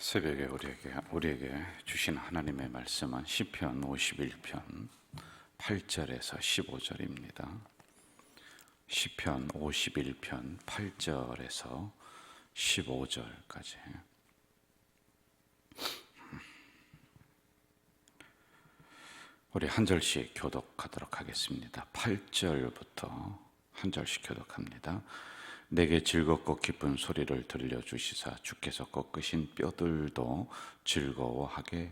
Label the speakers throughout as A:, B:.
A: 새벽에 우리에게 주신 하나님의 말씀은 시편 51편 8절에서 15절입니다. 시편 51편 8절에서 15절까지. 우리 한 절씩 교독하도록 하겠습니다. 8절부터 한 절씩 교독합니다. 내게 즐겁고 기쁜 소리를 들려주시사 주께서 꺾으신 뼈들도 즐거워하게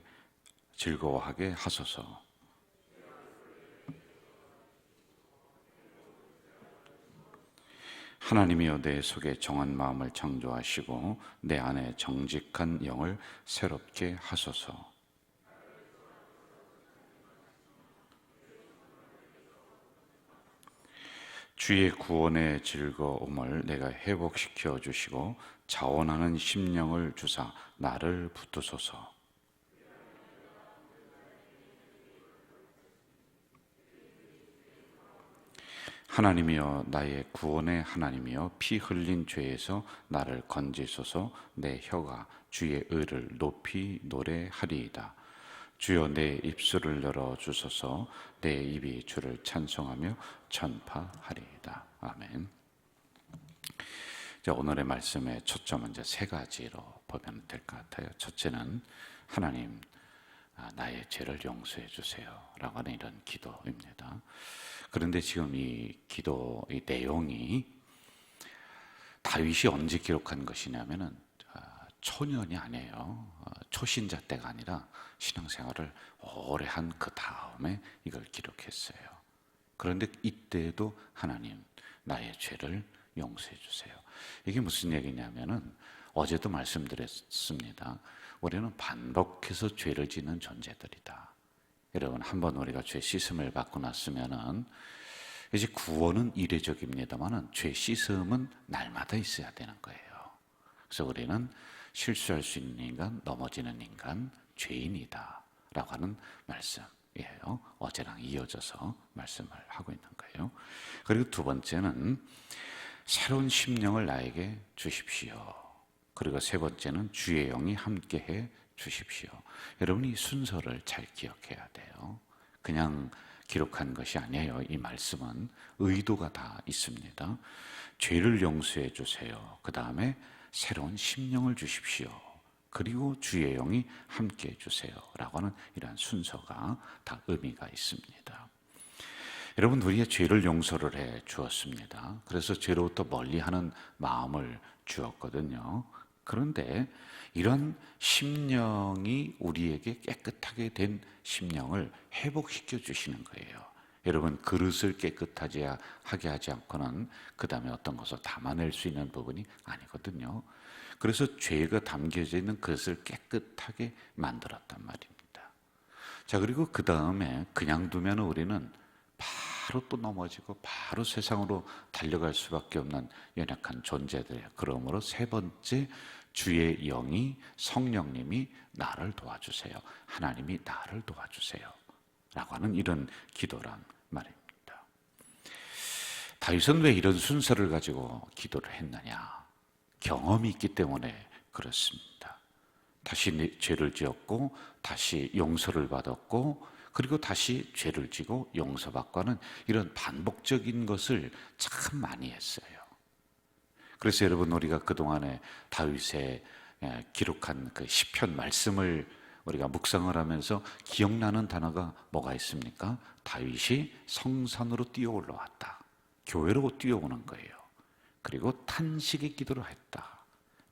A: 하소서. 하나님이여, 내 속에 정한 마음을 창조하시고 내 안에 정직한 영을 새롭게 하소서. 주의 구원의 즐거움을 내가 회복시켜 주시고 자원하는 심령을 주사 나를 붙드소서. 하나님이여, 나의 구원의 하나님이여, 피 흘린 죄에서 나를 건지소서. 내 혀가 주의 의를 높이 노래하리이다. 주여, 내 입술을 열어주소서. 내 입이 주를 찬송하며 전파하리이다. 아멘. 오늘의 말씀의 초점은 이제 세 가지로 보면 될 것 같아요. 첫째는 하나님, 나의 죄를 용서해 주세요 라고 하는 이런 기도입니다. 그런데 지금 이 기도, 이 내용이 다윗이 언제 기록한 것이냐면은 초년이 아니에요. 초신자 때가 아니라 신앙생활을 오래 한 그 다음에 이걸 기록했어요. 그런데 이때도 하나님, 나의 죄를 용서해 주세요. 이게 무슨 얘기냐면은 어제도 말씀드렸습니다. 우리는 반복해서 죄를 짓는 존재들이다. 여러분, 한번 우리가 죄 씻음을 받고 났으면은 이제 구원은 이례적입니다만은 죄 씻음은 날마다 있어야 되는 거예요. 그래서 우리는 실수할 수 있는 인간, 넘어지는 인간, 죄인이다 라고 하는 말씀이에요. 어제랑 이어져서 말씀을 하고 있는 거예요. 그리고 두 번째는 새로운 심령을 나에게 주십시오. 그리고 세 번째는 주의 영이 함께해 주십시오. 여러분, 이 순서를 잘 기억해야 돼요. 그냥 기록한 것이 아니에요. 이 말씀은 의도가 다 있습니다. 죄를 용서해 주세요. 그 다음에 새로운 심령을 주십시오. 그리고 주의 영이 함께해 주세요 라고 하는 이러한 순서가 다 의미가 있습니다. 여러분, 우리의 죄를 용서를 해 주었습니다. 그래서 죄로부터 멀리하는 마음을 주었거든요. 그런데 이런 심령이 우리에게 깨끗하게 된 심령을 회복시켜 주시는 거예요. 여러분, 그릇을 깨끗하게 하지 않고는 그 다음에 어떤 것을 담아낼 수 있는 부분이 아니거든요. 그래서 죄가 담겨져 있는 그릇을 깨끗하게 만들었단 말입니다. 자, 그리고 그 다음에 그냥 두면 우리는 바로 또 넘어지고 바로 세상으로 달려갈 수밖에 없는 연약한 존재들이에요. 그러므로 세 번째, 주의 영이, 성령님이 나를 도와주세요. 하나님이 나를 도와주세요 라고 하는 이런 기도란 말입니다. 다윗은 왜 이런 순서를 가지고 기도를 했느냐? 경험이 있기 때문에 그렇습니다. 다시 죄를 지었고 다시 용서를 받았고 그리고 다시 죄를 지고 용서받고 하는 이런 반복적인 것을 참 많이 했어요. 그래서 여러분, 우리가 그동안에 다윗의 기록한 그 시편 말씀을 우리가 묵상을 하면서 기억나는 단어가 뭐가 있습니까? 다윗이 성산으로 뛰어 올라왔다. 교회로 뛰어오는 거예요. 그리고 탄식의 기도를 했다.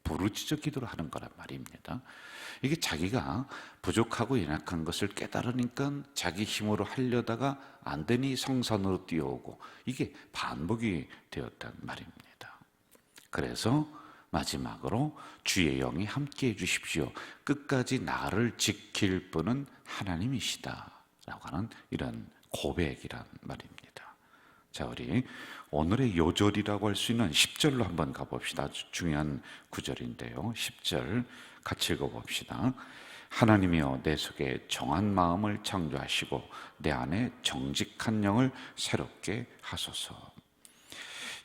A: 부르짖어 기도를 하는 거란 말입니다. 이게 자기가 부족하고 연약한 것을 깨달으니까 자기 힘으로 하려다가 안 되니 성산으로 뛰어오고, 이게 반복이 되었단 말입니다. 그래서 마지막으로 주의 영이 함께해 주십시오. 끝까지 나를 지킬 분은 하나님이시다 라고 하는 이런 고백이란 말입니다. 자, 우리 오늘의 요절이라고 할 수 있는 10절로 한번 가봅시다. 아주 중요한 구절인데요. 10절 같이 읽어봅시다. 하나님이여, 내 속에 정한 마음을 창조하시고 내 안에 정직한 영을 새롭게 하소서.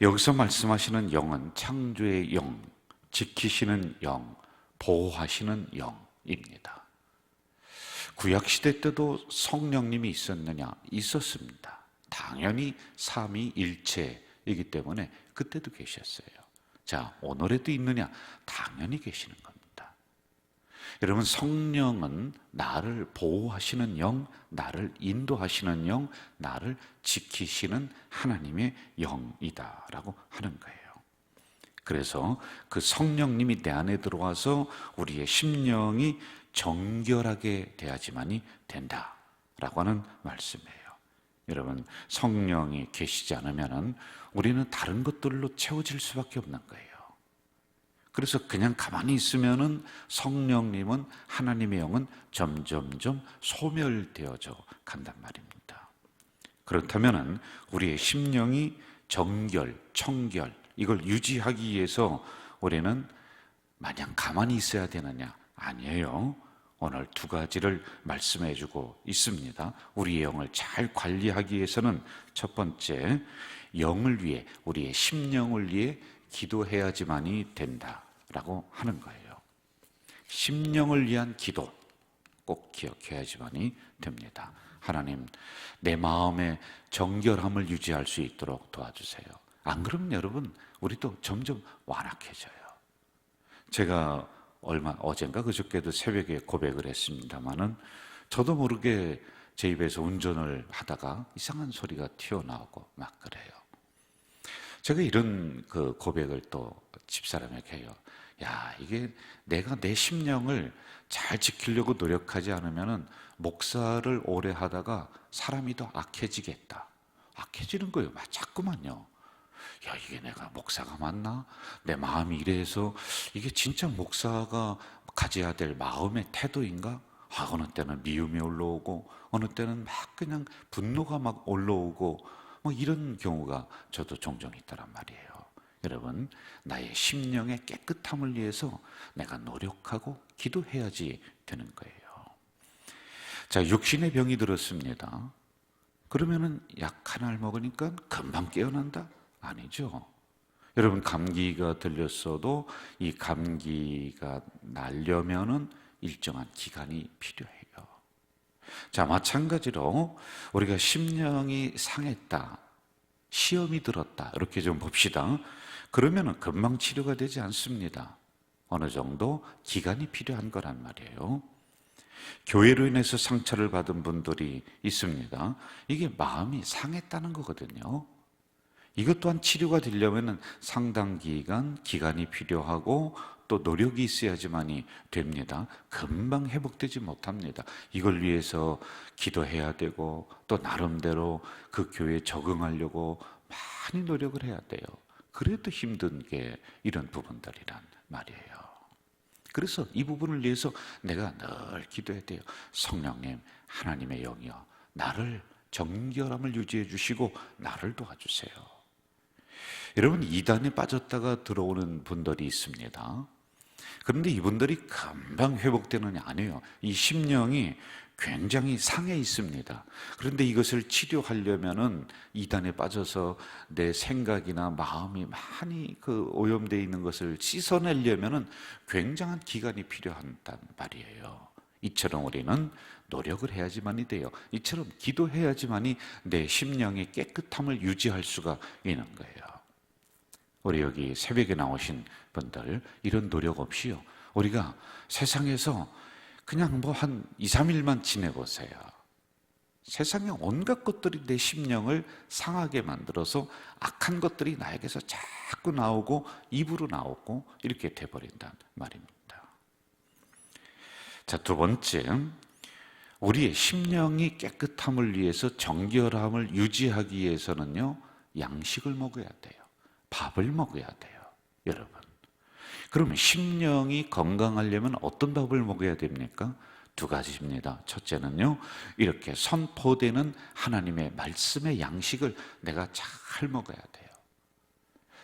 A: 여기서 말씀하시는 영은 창조의 영, 지키시는 영, 보호하시는 영입니다. 구약시대 때도 성령님이 있었느냐? 있었습니다. 당연히 삼위일체이기 때문에 그때도 계셨어요. 자, 오늘에도 있느냐? 당연히 계시는 겁니다. 여러분, 성령은 나를 보호하시는 영, 나를 인도하시는 영, 나를 지키시는 하나님의 영이다라고 하는 거예요. 그래서 그 성령님이 내 안에 들어와서 우리의 심령이 정결하게 돼야지만이 된다라고 하는 말씀이에요. 여러분, 성령이 계시지 않으면 우리는 다른 것들로 채워질 수밖에 없는 거예요. 그래서 그냥 가만히 있으면은 성령님은, 하나님의 영은 점점점 소멸되어져 간단 말입니다. 그렇다면은 우리의 심령이 정결, 청결, 이걸 유지하기 위해서 우리는 마냥 가만히 있어야 되느냐? 아니에요. 오늘 두 가지를 말씀해 주고 있습니다. 우리의 영을 잘 관리하기 위해서는 첫 번째, 영을 위해, 우리의 심령을 위해 기도해야지만이 된다라고 하는 거예요. 심령을 위한 기도 꼭 기억해야지만이 됩니다. 하나님, 내 마음의 정결함을 유지할 수 있도록 도와주세요. 안 그러면 여러분, 우리도 점점 완악해져요. 제가 어젠가 그저께도 새벽에 고백을 했습니다마는 저도 모르게 제 입에서 운전을 하다가 이상한 소리가 튀어나오고 막 그래요. 제가 이런 그 고백을 또 집사람에게 해요. 야, 이게 내가 내 심령을 잘 지키려고 노력하지 않으면은 목사를 오래 하다가 사람이 더 악해지겠다. 악해지는 거예요. 자꾸만요. 야, 이게 내가 목사가 맞나? 내 마음이 이래서 이게 진짜 목사가 가져야 될 마음의 태도인가? 어느 때는 미움이 올라오고 어느 때는 막 그냥 분노가 막 올라오고 뭐 이런 경우가 저도 종종 있다란 말이에요. 여러분, 나의 심령의 깨끗함을 위해서 내가 노력하고 기도해야지 되는 거예요. 자, 육신의 병이 들었습니다. 그러면은 약 하나를 먹으니까 금방 깨어난다? 아니죠. 여러분, 감기가 들렸어도 이 감기가 나려면은 일정한 기간이 필요해요. 자, 마찬가지로 우리가 심령이 상했다, 시험이 들었다, 이렇게 좀 봅시다. 그러면은 금방 치료가 되지 않습니다. 어느 정도 기간이 필요한 거란 말이에요. 교회로 인해서 상처를 받은 분들이 있습니다. 이게 마음이 상했다는 거거든요. 이것 또한 치료가 되려면 상당 기간이 필요하고 또 노력이 있어야지만이 됩니다. 금방 회복되지 못합니다. 이걸 위해서 기도해야 되고 또 나름대로 그 교회에 적응하려고 많이 노력을 해야 돼요. 그래도 힘든 게 이런 부분들이란 말이에요. 그래서 이 부분을 위해서 내가 늘 기도해야 돼요. 성령님, 하나님의 영이여, 나를 정결함을 유지해 주시고 나를 도와주세요. 여러분, 이단에 빠졌다가 들어오는 분들이 있습니다. 그런데 이분들이 금방 회복되느냐? 아니에요. 이 심령이 굉장히 상해 있습니다. 그런데 이것을 치료하려면은 이단에 빠져서 내 생각이나 마음이 많이 오염되어 있는 것을 씻어내려면은 굉장한 기간이 필요하단 말이에요. 이처럼 우리는 노력을 해야지만이 돼요. 이처럼 기도해야지만이 내 심령의 깨끗함을 유지할 수가 있는 거예요. 우리 여기 새벽에 나오신 분들, 이런 노력 없이요, 우리가 세상에서 그냥 뭐 한 2, 3일만 지내보세요. 세상에 온갖 것들이 내 심령을 상하게 만들어서 악한 것들이 나에게서 자꾸 나오고 입으로 나오고 이렇게 돼버린단 말입니다. 자, 두 번째, 우리의 심령이 깨끗함을 위해서 정결함을 유지하기 위해서는요, 양식을 먹어야 돼요. 밥을 먹어야 돼요. 여러분, 그러면 심령이 건강하려면 어떤 밥을 먹어야 됩니까? 두 가지입니다. 첫째는요, 이렇게 선포되는 하나님의 말씀의 양식을 내가 잘 먹어야 돼요.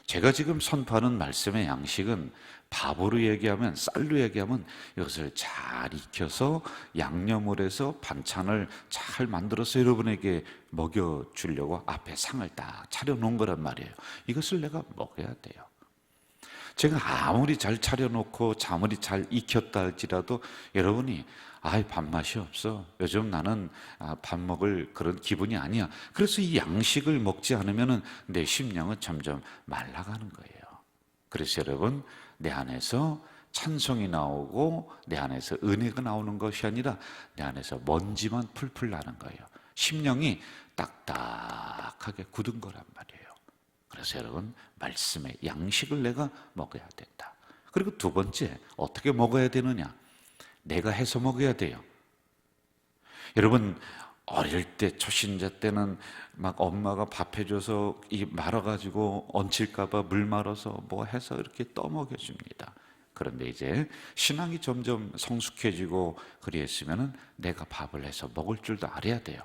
A: 제가 지금 선포하는 말씀의 양식은 밥으로 얘기하면, 쌀로 얘기하면 이것을 잘 익혀서 양념을 해서 반찬을 잘 만들어서 여러분에게 먹여주려고 앞에 상을 딱 차려놓은 거란 말이에요. 이것을 내가 먹어야 돼요. 제가 아무리 잘 차려놓고 아무리 잘 익혔다 할지라도 여러분이 밥맛이 없어, 요즘 나는 밥 먹을 그런 기분이 아니야, 그래서 이 양식을 먹지 않으면 내 심령은 점점 말라가는 거예요. 그래서 여러분, 내 안에서 찬송이 나오고 내 안에서 은혜가 나오는 것이 아니라 내 안에서 먼지만 풀풀 나는 거예요. 심령이 딱딱하게 굳은 거란 말이에요. 그래서 여러분, 말씀의 양식을 내가 먹어야 된다. 그리고 두 번째, 어떻게 먹어야 되느냐? 내가 해서 먹어야 돼요. 여러분, 어릴 때 초신자 때는 막 엄마가 밥 해줘서 이 말아가지고 얹힐까봐 물 말아서 뭐 해서 이렇게 떠먹여 줍니다. 그런데 이제 신앙이 점점 성숙해지고 그랬으면은 내가 밥을 해서 먹을 줄도 알아야 돼요.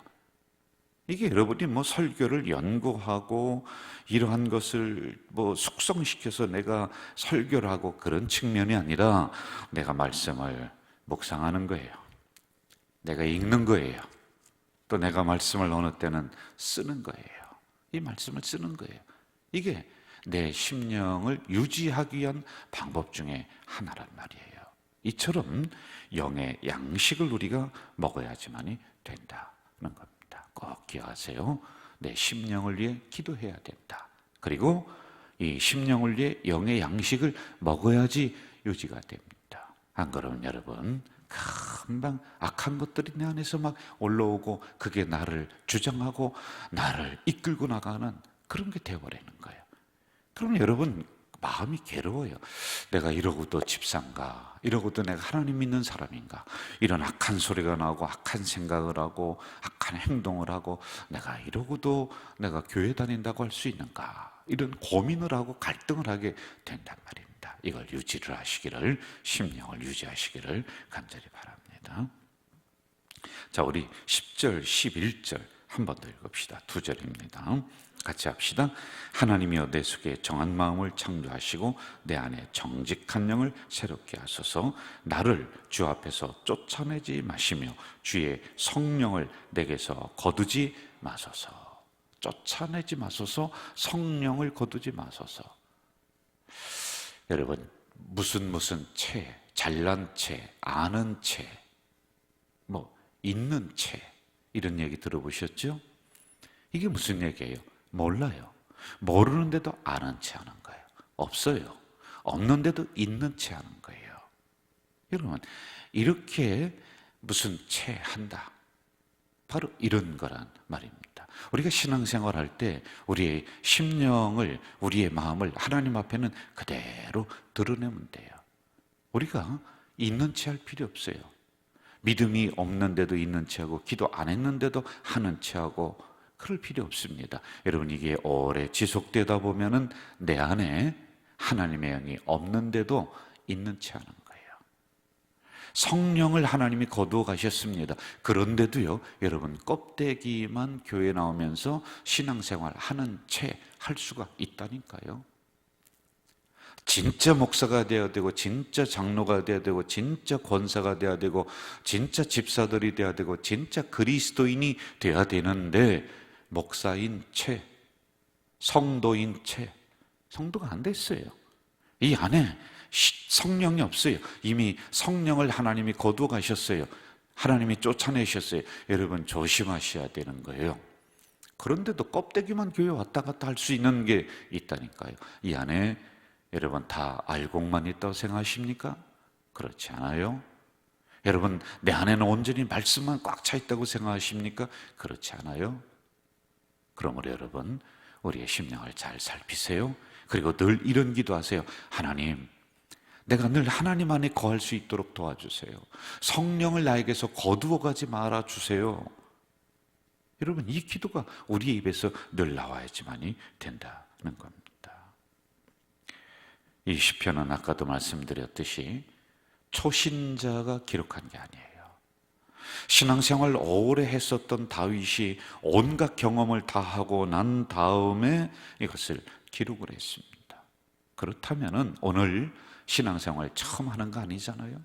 A: 이게 여러분이 뭐 설교를 연구하고 이러한 것을 뭐 숙성시켜서 내가 설교를 하고 그런 측면이 아니라 내가 말씀을 묵상하는 거예요. 내가 읽는 거예요. 또 내가 말씀을 어느 때는 쓰는 거예요. 이 말씀을 쓰는 거예요. 이게 내 심령을 유지하기 위한 방법 중에 하나란 말이에요. 이처럼 영의 양식을 우리가 먹어야지만이 된다는 겁니다. 꼭 기억하세요. 내 심령을 위해 기도해야 된다. 그리고 이 심령을 위해 영의 양식을 먹어야지 유지가 됩니다. 안 그러면 여러분, 금방 악한 것들이 내 안에서 막 올라오고 그게 나를 주장하고 나를 이끌고 나가는 그런 게 되어버리는 거예요. 그러면 여러분, 마음이 괴로워요. 내가 이러고도 집사인가? 이러고도 내가 하나님 믿는 사람인가? 이런 악한 소리가 나오고 악한 생각을 하고 악한 행동을 하고 내가 이러고도 내가 교회 다닌다고 할 수 있는가? 이런 고민을 하고 갈등을 하게 된단 말입니다. 이걸 유지를 하시기를, 심령을 유지하시기를 간절히 바랍니다. 자, 우리 10절, 11절 한 번 더 읽읍시다. 2절입니다. 같이 합시다. 하나님이여 내 속에 정한 마음을 창조하시고 내 안에 정직한 영을 새롭게 하소서. 나를 주 앞에서 쫓아내지 마시며 주의 성령을 내게서 거두지 마소서. 쫓아내지 마소서. 성령을 거두지 마소서. 여러분, 무슨 채, 잘난 채, 아는 채, 뭐 있는 채, 이런 얘기 들어보셨죠? 이게 무슨 얘기예요? 몰라요. 모르는데도 아는 채 하는 거예요. 없어요. 없는데도 있는 채 하는 거예요. 여러분, 이렇게 무슨 채 한다, 바로 이런 거란 말입니다. 우리가 신앙생활 할 때 우리의 심령을, 우리의 마음을 하나님 앞에는 그대로 드러내면 돼요. 우리가 있는 채 할 필요 없어요. 믿음이 없는데도 있는 채하고 기도 안 했는데도 하는 채하고 그럴 필요 없습니다. 여러분, 이게 오래 지속되다 보면은 내 안에 하나님의 영이 없는데도 있는 채 하는 거예요. 성령을 하나님이 거두어 가셨습니다. 그런데도요, 여러분, 껍데기만 교회 나오면서 신앙생활 하는 채 할 수가 있다니까요. 진짜 목사가 되어야 되고 진짜 장로가 되어야 되고 진짜 권사가 되어야 되고 진짜 집사들이 되어야 되고 진짜 그리스도인이 되어야 되는데 목사인 채, 성도인 채, 성도가 안 됐어요. 이 안에 성령이 없어요. 이미 성령을 하나님이 거두어 가셨어요. 하나님이 쫓아내셨어요. 여러분, 조심하셔야 되는 거예요. 그런데도 껍데기만 교회 왔다 갔다 할 수 있는 게 있다니까요. 이 안에 여러분 다 알곡만 있다고 생각하십니까? 그렇지 않아요. 여러분, 내 안에는 온전히 말씀만 꽉 차 있다고 생각하십니까? 그렇지 않아요. 그러므로 여러분, 우리의 심령을 잘 살피세요. 그리고 늘 이런 기도하세요. 하나님, 내가 늘 하나님 안에 거할 수 있도록 도와주세요. 성령을 나에게서 거두어 가지 말아 주세요. 여러분, 이 기도가 우리의 입에서 늘 나와야지만이 된다는 겁니다. 이 시편은 아까도 말씀드렸듯이 초신자가 기록한 게 아니에요. 신앙생활 오래 했었던 다윗이 온갖 경험을 다 하고 난 다음에 이것을 기록을 했습니다. 그렇다면 오늘 신앙생활 처음 하는 거 아니잖아요.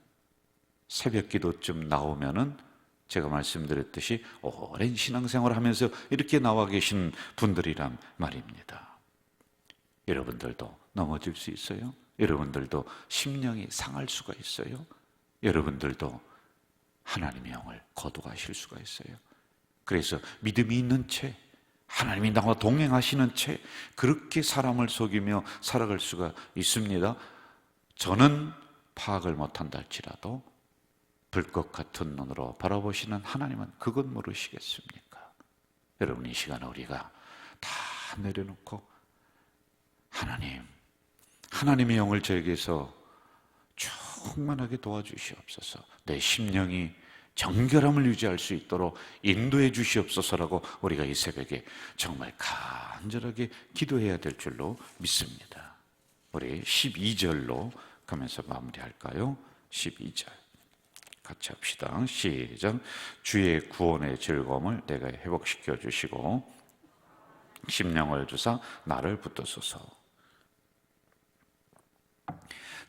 A: 새벽 기도쯤 나오면은 제가 말씀드렸듯이 오랜 신앙생활을 하면서 이렇게 나와 계신 분들이란 말입니다. 여러분들도 넘어질 수 있어요. 여러분들도 심령이 상할 수가 있어요. 여러분들도 하나님의 영을 거두가실 수가 있어요. 그래서 믿음이 있는 채, 하나님이 나와 동행하시는 채 그렇게 사람을 속이며 살아갈 수가 있습니다. 저는 파악을 못한다 할지라도 불꽃 같은 눈으로 바라보시는 하나님은 그것 모르시겠습니까? 여러분, 이 시간에 우리가 다 내려놓고 하나님의 영을 저에게서 충만하게 도와주시옵소서. 내 심령이 정결함을 유지할 수 있도록 인도해 주시옵소서라고 우리가 이 새벽에 정말 간절하게 기도해야 될 줄로 믿습니다. 우리 12절로 가면서 마무리할까요? 12절 같이 합시다. 시작. 주의 구원의 즐거움을 내가 회복시켜 주시고 심령을 주사 나를 붙드소서.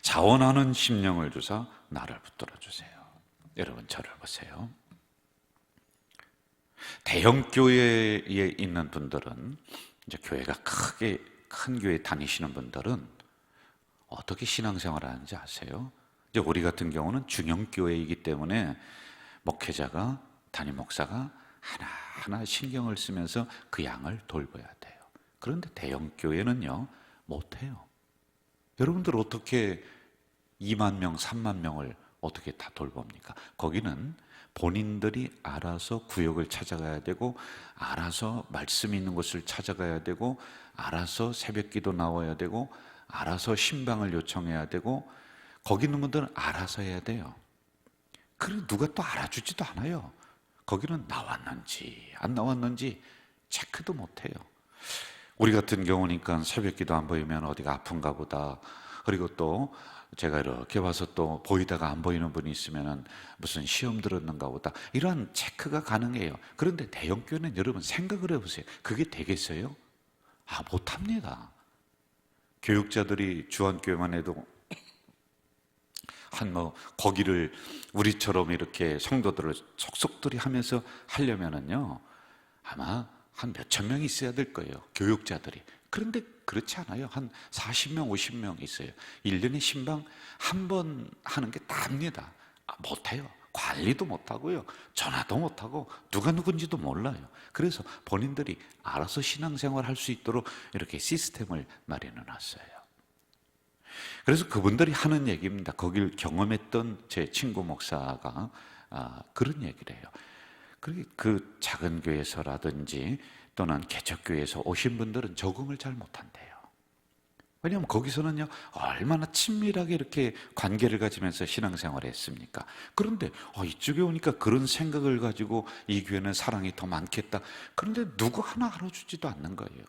A: 자원하는 심령을 주사 나를 붙들어 주세요. 여러분, 저를 보세요. 대형 교회에 있는 분들은, 이제 교회가 큰 교회 다니시는 분들은 어떻게 신앙생활을 하는지 아세요? 이제 우리 같은 경우는 중형교회이기 때문에 목회자가, 담임 목사가 하나하나 신경을 쓰면서 그 양을 돌봐야 돼요. 그런데 대형 교회는요, 못해요. 여러분들 어떻게 2만 명, 3만 명을 어떻게 다 돌봅니까? 거기는 본인들이 알아서 구역을 찾아가야 되고, 알아서 말씀 있는 곳을 찾아가야 되고, 알아서 새벽기도 나와야 되고, 알아서 신방을 요청해야 되고, 거기 있는 분들은 알아서 해야 돼요. 그리고 누가 또 알아주지도 않아요. 거기는 나왔는지 안 나왔는지 체크도 못해요. 우리 같은 경우니까 새벽기도 안 보이면 어디가 아픈가 보다. 그리고 또 제가 이렇게 와서 또 보이다가 안 보이는 분이 있으면 무슨 시험 들었는가 보다. 이런 체크가 가능해요. 그런데 대형교회는 여러분 생각을 해보세요. 그게 되겠어요? 못합니다. 교육자들이 주한교회만 해도 거기를 우리처럼 이렇게 성도들을 속속들이 하면서 하려면은요, 아마 한 몇천 명이 있어야 될 거예요. 교육자들이. 그런데 그렇지 않아요. 한 40명, 50명 있어요. 1년에 신방 한 번 하는 게 답니다. 못해요. 관리도 못하고요. 전화도 못하고 누가 누군지도 몰라요. 그래서 본인들이 알아서 신앙생활 할 수 있도록 이렇게 시스템을 마련해 놨어요. 그래서 그분들이 하는 얘기입니다. 거길 경험했던 제 친구 목사가 그런 얘기를 해요. 그 작은 교회에서라든지 또는 개척교회에서 오신 분들은 적응을 잘 못한대요. 왜냐하면 거기서는요, 얼마나 친밀하게 이렇게 관계를 가지면서 신앙생활을 했습니까? 그런데 이쪽에 오니까 그런 생각을 가지고 이 교회는 사랑이 더 많겠다. 그런데 누구 하나 알아주지도 않는 거예요.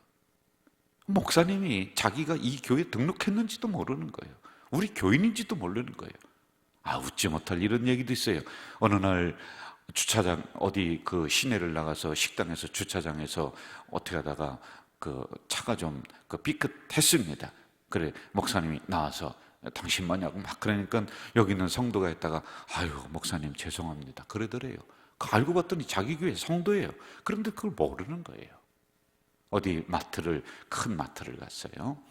A: 목사님이 자기가 이 교회에 등록했는지도 모르는 거예요. 우리 교인인지도 모르는 거예요. 웃지 못할 이런 얘기도 있어요. 어느 날 주차장 어디 그 시내를 나가서 식당에서 주차장에서 어떻게 하다가 그 차가 좀 삐끗했습니다. 그래 목사님이 나와서 당신 뭐냐고 막 그러니까 여기 있는 성도가 있다가 아유 목사님 죄송합니다 그러더래요. 알고 봤더니 자기 교회 성도예요. 그런데 그걸 모르는 거예요. 어디 큰 마트를 갔어요.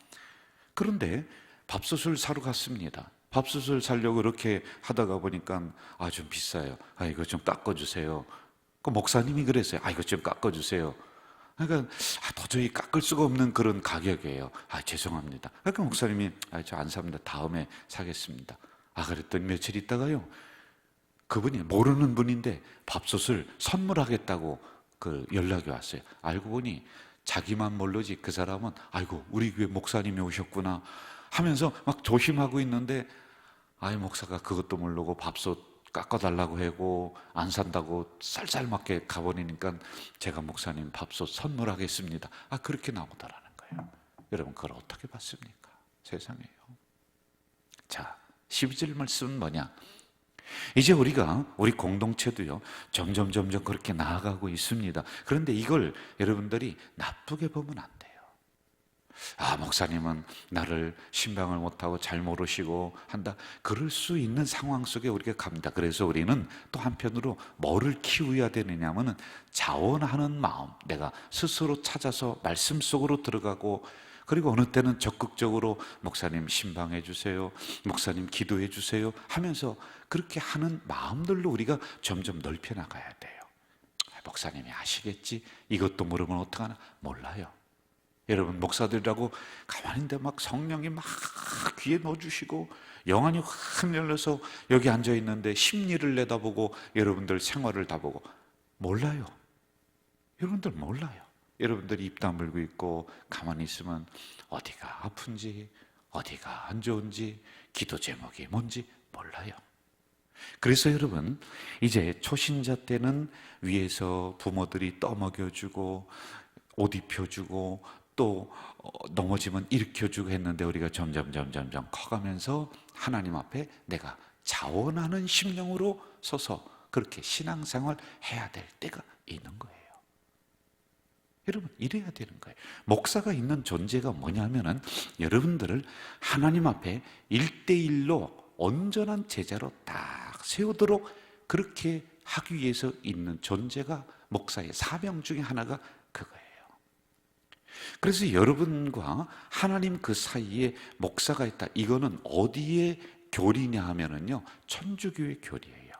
A: 그런데 밥솥을 사러 갔습니다. 밥솥을 사려고 이렇게 하다가 보니까 좀 비싸요. 이거 좀 깎아주세요. 그 목사님이 그랬어요. 이거 좀 깎아주세요. 그러니까 도저히 깎을 수가 없는 그런 가격이에요. 죄송합니다. 그러니까 목사님이 저 안 삽니다. 다음에 사겠습니다. 그랬더니 며칠 있다가요. 그분이 모르는 분인데 밥솥을 선물하겠다고 그 연락이 왔어요. 알고 보니 자기만 모르지 그 사람은 아이고 우리 교회 목사님이 오셨구나 하면서 막 조심하고 있는데 목사가 그것도 모르고 밥솥 깎아달라고 하고 안 산다고 쌀쌀맞게 가버리니까 제가 목사님 밥솥 선물하겠습니다. 그렇게 나오더라는 거예요. 여러분 그걸 어떻게 봤습니까? 세상에요. 자, 12절 말씀은 뭐냐? 이제 우리 공동체도요 점점 그렇게 나아가고 있습니다. 그런데 이걸 여러분들이 나쁘게 보면 안 돼요. 목사님은 나를 신방을 못하고 잘 모르시고 한다. 그럴 수 있는 상황 속에 우리가 갑니다. 그래서 우리는 또 한편으로 뭐를 키워야 되느냐면은 자원하는 마음, 내가 스스로 찾아서 말씀 속으로 들어가고 그리고 어느 때는 적극적으로 목사님 신방해 주세요, 목사님 기도해 주세요 하면서 그렇게 하는 마음들로 우리가 점점 넓혀 나가야 돼요. 목사님이 아시겠지? 이것도 모르면 어떡하나? 몰라요. 여러분, 목사들이라고 가만히 있는데 막 성령이 막 귀에 넣어주시고 영안이 확 열려서 여기 앉아있는데 심리를 내다보고 여러분들 생활을 다 보고 몰라요. 여러분들 몰라요. 여러분들이 입 다물고 있고 가만히 있으면 어디가 아픈지, 어디가 안 좋은지, 기도 제목이 뭔지 몰라요. 그래서 여러분, 이제 초신자 때는 위에서 부모들이 떠먹여주고 옷 입혀주고 또 넘어지면 일으켜주고 했는데, 우리가 점점 커가면서 하나님 앞에 내가 자원하는 심령으로 서서 그렇게 신앙생활 해야 될 때가 있는 거예요. 여러분, 이래야 되는 거예요. 목사가 있는 존재가 뭐냐면은 여러분들을 하나님 앞에 1대1로 온전한 제자로 딱 세우도록 그렇게 하기 위해서 있는 존재가 목사의 사명 중에 하나가 그거예요. 그래서 여러분과 하나님 그 사이에 목사가 있다. 이거는 어디에 교리냐 하면은요, 천주교의 교리예요.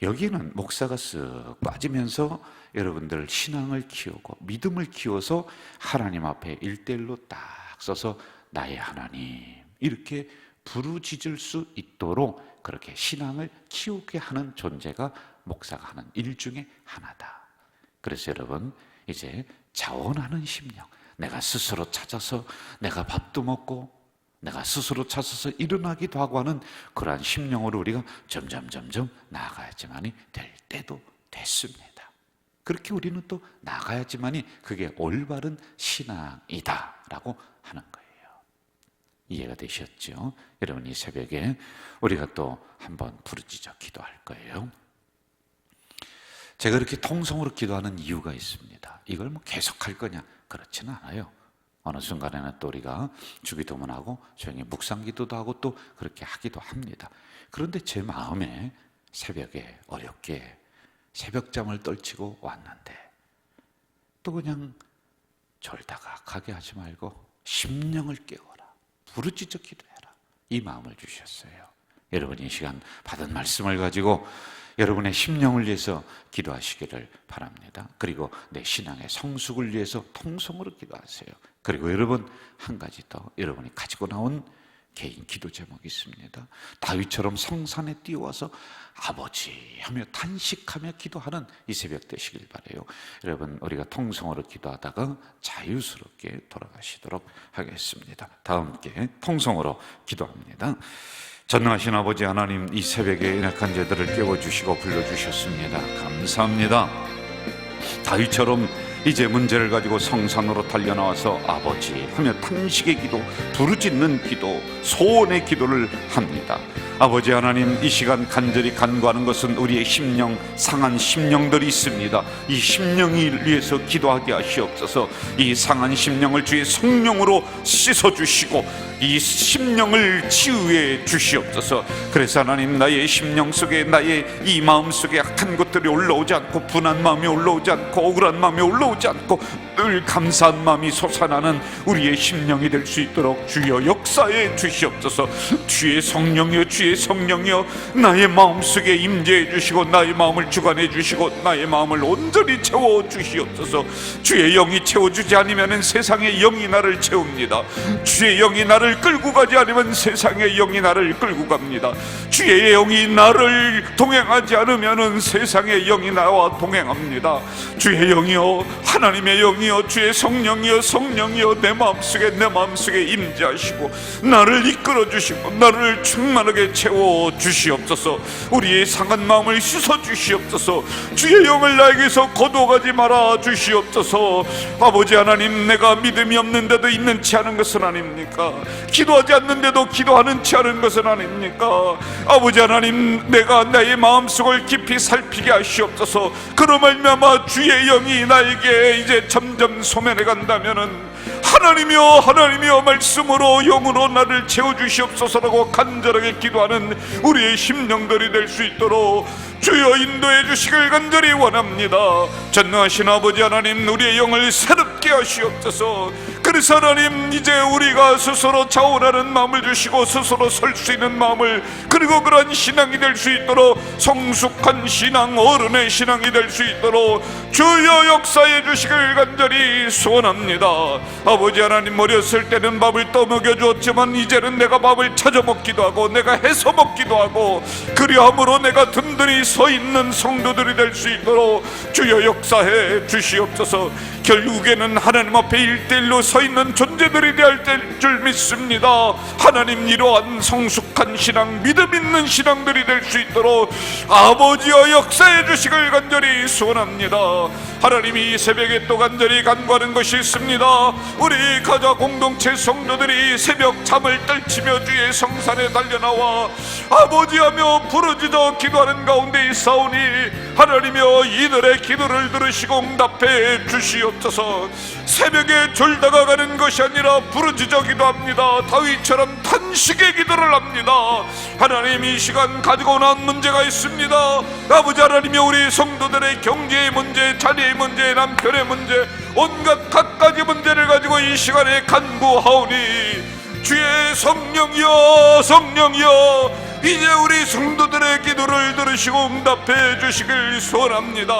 A: 여기는 목사가 쓱 빠지면서 여러분들 신앙을 키우고 믿음을 키워서 하나님 앞에 1대1로 딱 서서 나의 하나님 이렇게 부르짖을 수 있도록 그렇게 신앙을 키우게 하는 존재가 목사가 하는 일 중에 하나다. 그래서 여러분, 이제 자원하는 심령, 내가 스스로 찾아서 내가 밥도 먹고 내가 스스로 찾아서 일어나기도 하고 하는 그러한 심령으로 우리가 점점 나아가야지만이 될 때도 됐습니다. 그렇게 우리는 또 나가야지만이 그게 올바른 신앙이다 라고 하는 거예요. 이해가 되셨죠? 여러분, 이 새벽에 우리가 또 한번 부르짖어 기도할 거예요. 제가 이렇게 통성으로 기도하는 이유가 있습니다. 이걸 뭐 계속 할 거냐? 그렇지는 않아요. 어느 순간에는 또 우리가 주기도문 하고 조용히 묵상기도도 하고 또 그렇게 하기도 합니다. 그런데 제 마음에 새벽에 어렵게 새벽잠을 떨치고 왔는데 또 그냥 졸다가 가게 하지 말고 심령을 깨워라, 부르짖어 기도해라, 이 마음을 주셨어요. 여러분, 이 시간 받은 말씀을 가지고 여러분의 심령을 위해서 기도하시기를 바랍니다. 그리고 내 신앙의 성숙을 위해서 통성으로 기도하세요. 그리고 여러분, 한 가지 더 여러분이 가지고 나온 개인 기도 제목이 있습니다. 다윗처럼 성산에 뛰어와서 아버지 하며 탄식하며 기도하는 이 새벽 되시길 바라요. 여러분, 우리가 통성으로 기도하다가 자유스럽게 돌아가시도록 하겠습니다. 다 함께 통성으로 기도합니다. 전능하신 아버지 하나님, 이 새벽에 연약한 자들을 깨워주시고 불러주셨습니다. 감사합니다. 다윗처럼 이제 문제를 가지고 성산으로 달려나와서 아버지 하며 탄식의 기도, 부르짖는 기도, 소원의 기도를 합니다. 아버지 하나님, 이 시간 간절히 간구하는 것은 우리의 심령, 상한 심령들이 있습니다. 이 심령을 위해서 기도하게 하시옵소서. 이 상한 심령을 주의 성령으로 씻어주시고 이 심령을 치유해 주시옵소서. 그래서 하나님, 나의 심령 속에, 나의 이 마음 속에 악한 것들이 올라오지 않고, 분한 마음이 올라오지 않고, 억울한 마음이 올라오지 않고, 늘 감사한 마음이 솟아나는 우리의 심령이 될 수 있도록 주여 역사해 주시옵소서. 주의 성령이여, 주의 성령이여, 나의 마음 속에 임재해 주시고 나의 마음을 주관해 주시고 나의 마음을 온전히 채워 주시옵소서. 주의 영이 채워주지 않으면 세상의 영이 나를 채웁니다. 주의 영이 나를 끌고 가지 않으면 세상의 영이 나를 끌고 갑니다. 주의 영이 나를 동행하지 않으면 세상의 영이 나와 동행합니다. 주의 영이여, 하나님의 영이여, 주의 성령이여, 성령이여, 내 마음속에 임재하시고 나를 이끌어 주시고 나를 충만하게 채워 주시옵소서. 우리의 상한 마음을 씻어 주시옵소서. 주의 영을 나에게서 거두어가지 말아 주시옵소서. 아버지 하나님, 내가 믿음이 없는데도 있는 치 않은 것은 아닙니까? 기도하지 않는데도 기도하는 치 않은 것은 아닙니까? 아버지 하나님, 내가 나의 마음속을 깊이 살피게 하시옵소서. 그로 말미암아 주의 영이 나에게 이제 점점 소멸해 간다면은 하나님이여 말씀으로 영으로 나를 채워주시옵소서라고 간절하게 기도하는 우리의 심령들이 될 수 있도록 주여 인도해 주시길 간절히 원합니다. 전능하신 아버지 하나님, 우리의 영을 새롭게 하시옵소서.
B: 그래서 하나님, 이제 우리가 스스로 자원하는 마음을 주시고 스스로 설 수 있는 마음을, 그리고 그런 신앙이 될 수 있도록, 성숙한 신앙, 어른의 신앙이 될 수 있도록 주여 역사해 주시길 간절히 소원합니다. 아버지 하나님, 어렸을 때는 밥을 떠먹여 주었지만 이제는 내가 밥을 찾아 먹기도 하고 내가 해서 먹기도 하고, 그리함으로 내가 든든히 서 있는 성도들이 될 수 있도록 주여 역사해 주시옵소서. 결국에는 하나님 앞에 1:1로 서 있는 존재들이 될 줄 믿습니다. 하나님, 이러한 성숙한 신앙, 믿음 있는 신앙들이 될 수 있도록 아버지여 역사해 주시길 간절히 소원합니다. 하나님이 이 새벽에 또 간절히 간구하는 것이 있습니다. 우리 가자 공동체 성도들이 새벽 잠을 떨치며 주의 성산에 달려나와 아버지하며 부르짖어 기도하는 가운데 있사오니, 하나님이여 이들의 기도를 들으시고 응답해 주시옵소서. 새벽에 졸다가 가는 것이 아니라 부르짖어 기도합니다. 다윗처럼 탄식의 기도를 합니다. 하나님, 이 시간 가지고 나온 문제가 있습니다. 아버지 하나님이 우리 성도들의 경제의 문제, 자녀의 문제, 남편의 문제, 온갖 갖가지 문제를 가지고 이 시간에 간구하오니, 주의 성령이여, 성령이여, 이제 우리 성도들의 기도를 들으시고 응답해 주시길 소원합니다.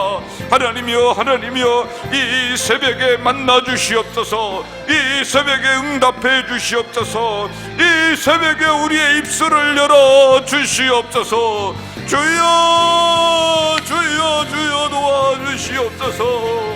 B: 하나님이여, 하나님이여, 이 새벽에 만나 주시옵소서. 이 새벽에 응답해 주시옵소서. 이 새벽에 우리의 입술을 열어 주시옵소서. 주여, 주여, 주여 도와주시옵소서.